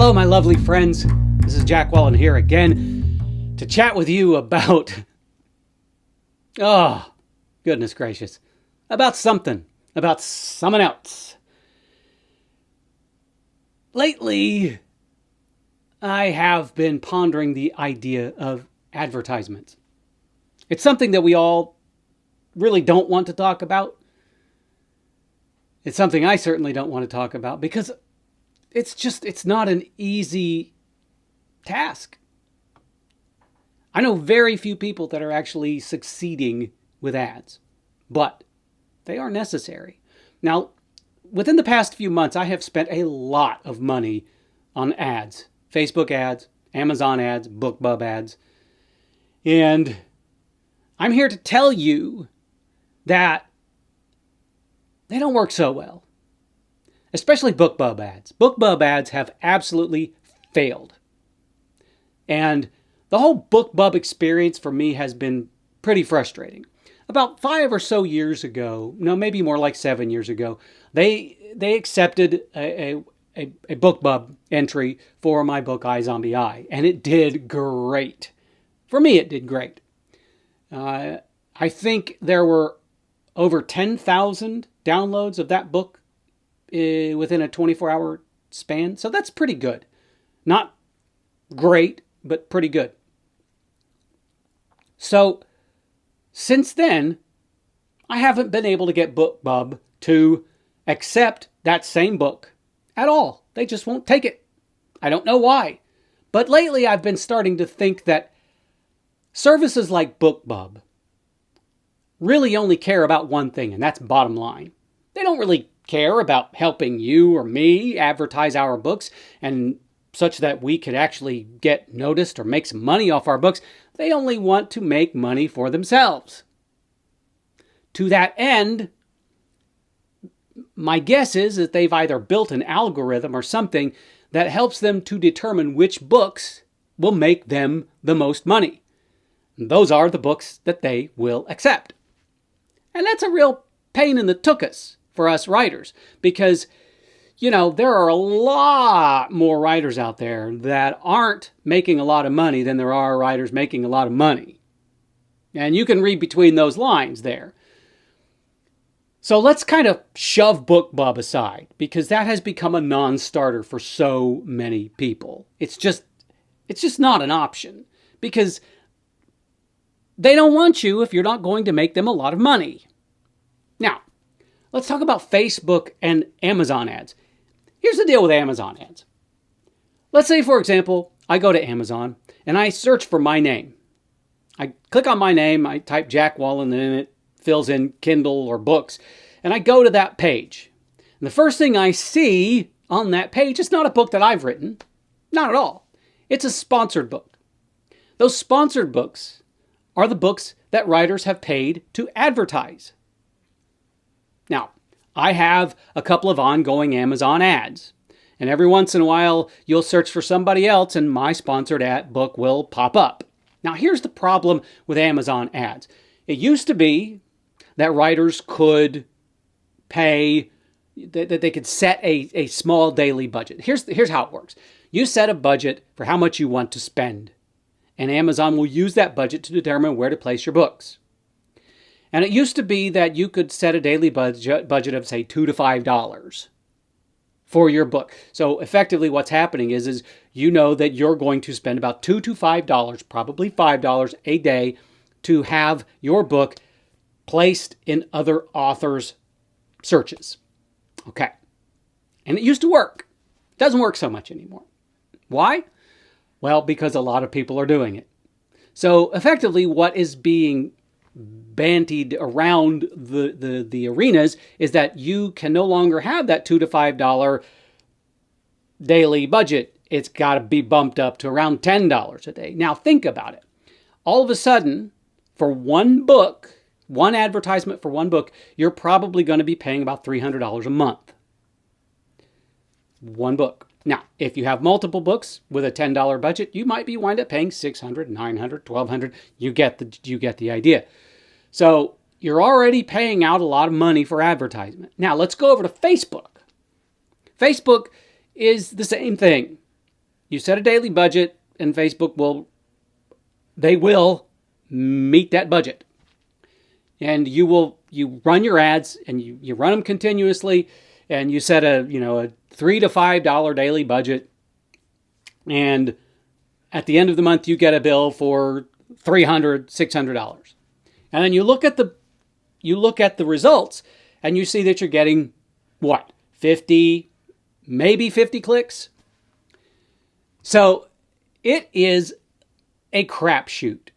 Hello, my lovely friends. This is Jack Wallen here again to chat with you about, oh, goodness gracious, about someone else. Lately, I have been pondering the idea of advertisements. It's something that we all really don't want to talk about. It's something I certainly don't want to talk about because it's not an easy task. I know very few people that are actually succeeding with ads, but they are necessary. Now, within the past few months, I have spent a lot of money on ads, Facebook ads, Amazon ads, BookBub ads, and I'm here to tell you that they don't work so well. Especially BookBub ads. BookBub ads have absolutely failed. And the whole BookBub experience for me has been pretty frustrating. About 5 or so years ago, no, maybe more like 7 years ago, they accepted a BookBub entry for my book, iZombie, and it did great. For me, it did great. I think there were over 10,000 downloads of that book within a 24-hour span. So that's pretty good. Not great, but pretty good. So since then, I haven't been able to get BookBub to accept that same book at all. They just won't take it. I don't know why. But lately I've been starting to think that services like BookBub really only care about one thing, and that's bottom line. They don't really care about helping you or me advertise our books and such that we could actually get noticed or make some money off our books. They only want to make money for themselves. To that end, my guess is that they've either built an algorithm or something that helps them to determine which books will make them the most money. And those are the books that they will accept. And that's a real pain in the tuchus for us writers because, there are a lot more writers out there that aren't making a lot of money than there are writers making a lot of money. And you can read between those lines there. So let's kind of shove BookBub aside because that has become a non-starter for so many people. It's just not an option because they don't want you if you're not going to make them a lot of money. Now, let's talk about Facebook and Amazon ads. Here's the deal with Amazon ads. Let's say, for example, I go to Amazon and I search for my name. I click on my name, I type Jack Wallen, and then it fills in Kindle or books, and I go to that page. And the first thing I see on that page is not a book that I've written. Not at all. It's a sponsored book. Those sponsored books are the books that writers have paid to advertise. Now, I have a couple of ongoing Amazon ads, and every once in a while you'll search for somebody else and my sponsored ad book will pop up. Now, here's the problem with Amazon ads. It used to be that writers could pay, that they could set a small daily budget. Here's how it works. You set a budget for how much you want to spend, and Amazon will use that budget to determine where to place your books. And it used to be that you could set a daily budget of, say, $2 to $5 for your book. So effectively what's happening is you know that you're going to spend about $2 to $5, probably $5 a day to have your book placed in other authors' searches. Okay. And it used to work. It doesn't work so much anymore. Why? Well, because a lot of people are doing it. So effectively what is being bantied around the arenas is that you can no longer have that $2 to $5 daily budget. It's got to be bumped up to around $10 a day. Now think about it. All of a sudden, for one book, one advertisement for one book, you're probably going to be paying about $300 a month. One book. Now, if you have multiple books with a $10 budget, you might wind up paying $600, $900, $1,200. You get the idea. So you're already paying out a lot of money for advertisement. Now let's go over to Facebook. Facebook is the same thing. You set a daily budget, and Facebook will meet that budget. And you run your ads, and you run them continuously, and you set a $3 to $5 daily budget, and at the end of the month you get a bill for $300, $600. And then you look at the results, and you see that you're getting what? 50, maybe 50 clicks. So it is a crapshoot.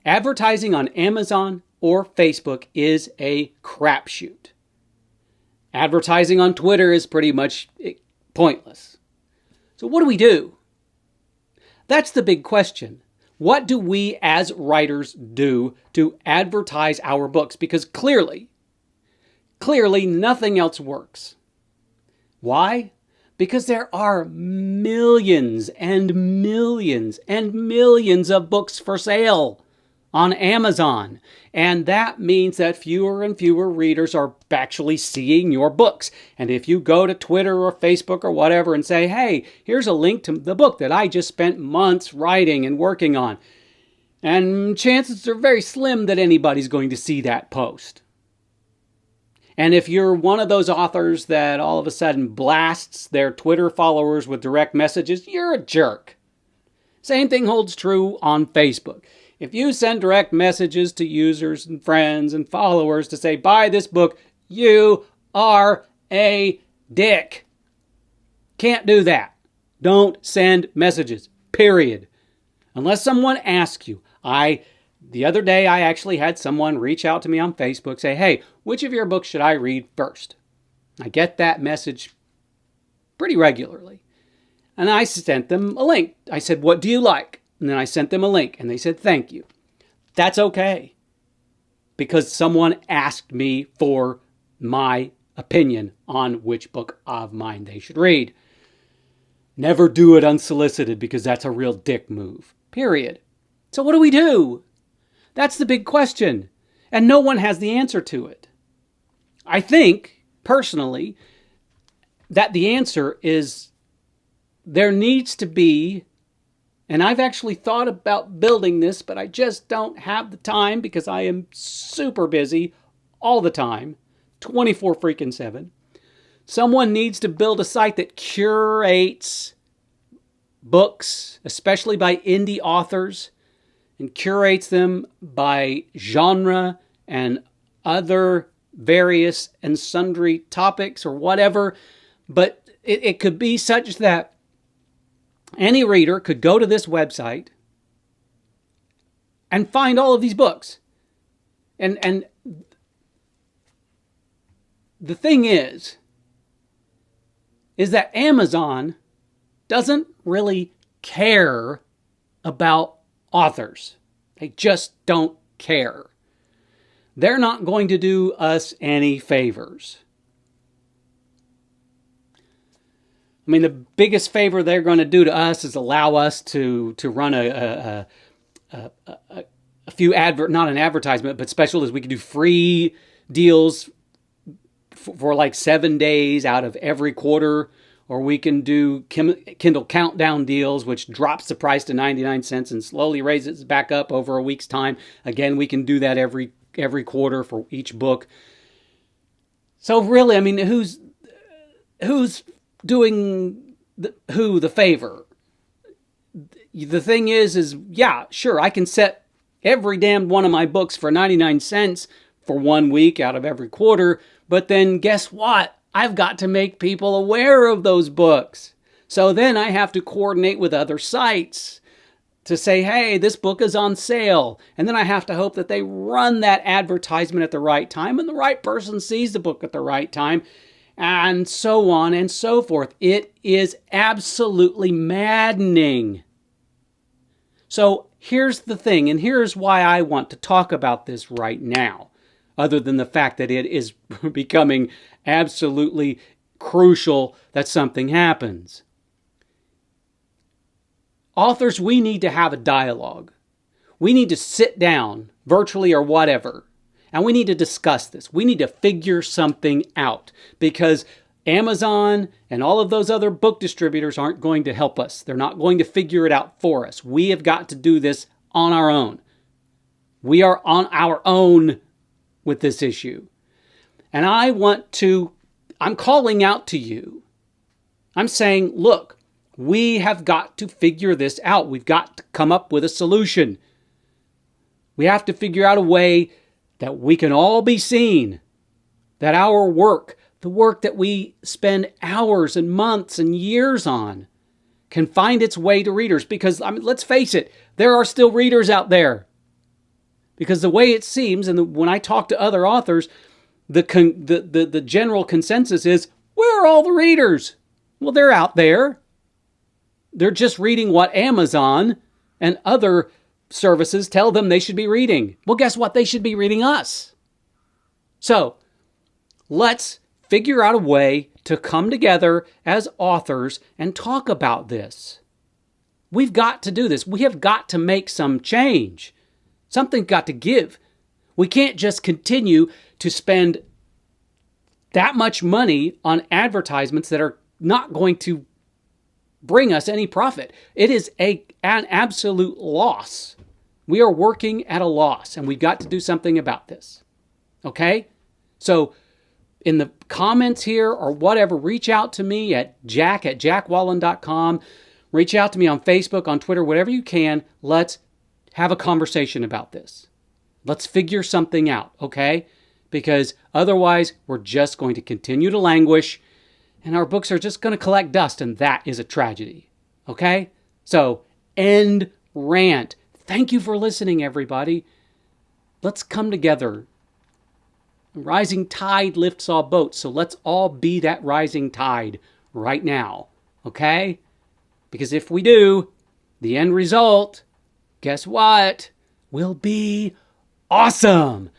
Advertising on Amazon or Facebook is a crapshoot. Advertising on Twitter is pretty much pointless. So what do we do? That's the big question. What do we as writers do to advertise our books? Because clearly nothing else works. Why? Because there are millions and millions and millions of books for sale on Amazon. And that means that fewer and fewer readers are actually seeing your books. And if you go to Twitter or Facebook or whatever and say, hey, here's a link to the book that I just spent months writing and working on, and chances are very slim that anybody's going to see that post. And if you're one of those authors that all of a sudden blasts their Twitter followers with direct messages, you're a jerk. Same thing holds true on Facebook. If you send direct messages to users and friends and followers to say, buy this book, you are a dick. Can't do that. Don't send messages, period. Unless someone asks you. The other day, I actually had someone reach out to me on Facebook, say, hey, which of your books should I read first? I get that message pretty regularly. And I sent them a link. I said, what do you like? And then I sent them a link, and they said, thank you. That's okay. Because someone asked me for my opinion on which book of mine they should read. Never do it unsolicited, because that's a real dick move. Period. So what do we do? That's the big question. And no one has the answer to it. I think, personally, that the answer is there needs to be, and I've actually thought about building this, but I just don't have the time because I am super busy all the time, 24 freaking 7. Someone needs to build a site that curates books, especially by indie authors, and curates them by genre and other various and sundry topics or whatever. But it could be such that any reader could go to this website and find all of these books. And the thing is that Amazon doesn't really care about authors. They just don't care. They're not going to do us any favors. I mean, the biggest favor they're going to do to us is allow us to run a few not an advertisement, but special is we can do free deals for like 7 days out of every quarter. Or we can do Kindle countdown deals, which drops the price to 99 cents and slowly raises it back up over a week's time. Again, we can do that every quarter for each book. So really, I mean, who's doing the favor? The thing is yeah, sure, I can set every damn one of my books for 99 cents for 1 week out of every quarter, but then guess what? I've got to make people aware of those books. So then I have to coordinate with other sites to say, hey, this book is on sale. And then I have to hope that they run that advertisement at the right time and the right person sees the book at the right time, and so on and so forth. It is absolutely maddening. So here's the thing, and here's why I want to talk about this right now. Other than the fact that it is becoming absolutely crucial that something happens. Authors, we need to have a dialogue. We need to sit down, virtually or whatever, and we need to discuss this. We need to figure something out, because Amazon and all of those other book distributors aren't going to help us. They're not going to figure it out for us. We have got to do this on our own. We are on our own with this issue. And I'm calling out to you. I'm saying, look, we have got to figure this out. We've got to come up with a solution. We have to figure out a way that we can all be seen, that our work, the work that we spend hours and months and years on, can find its way to readers. Because, let's face it, there are still readers out there. Because the way it seems, and when I talk to other authors, the general consensus is, where are all the readers? Well, they're out there. They're just reading what Amazon and other services tell them they should be reading. Well, guess what? They should be reading us. So, let's figure out a way to come together as authors and talk about this. We've got to do this. We have got to make some change. Something's got to give. We can't just continue to spend that much money on advertisements that are not going to bring us any profit. It is an absolute loss. We are working at a loss, and we've got to do something about this. Okay? So, in the comments here or whatever, reach out to me at jack@jackwallen.com. Reach out to me on Facebook, on Twitter, whatever you can. Let's have a conversation about this. Let's figure something out, okay? Because otherwise, we're just going to continue to languish, and our books are just going to collect dust, and that is a tragedy, okay? So, end rant. Thank you for listening, everybody. Let's come together. Rising tide lifts all boats, so let's all be that rising tide right now, okay? Because if we do, the end result, guess what? Will be awesome.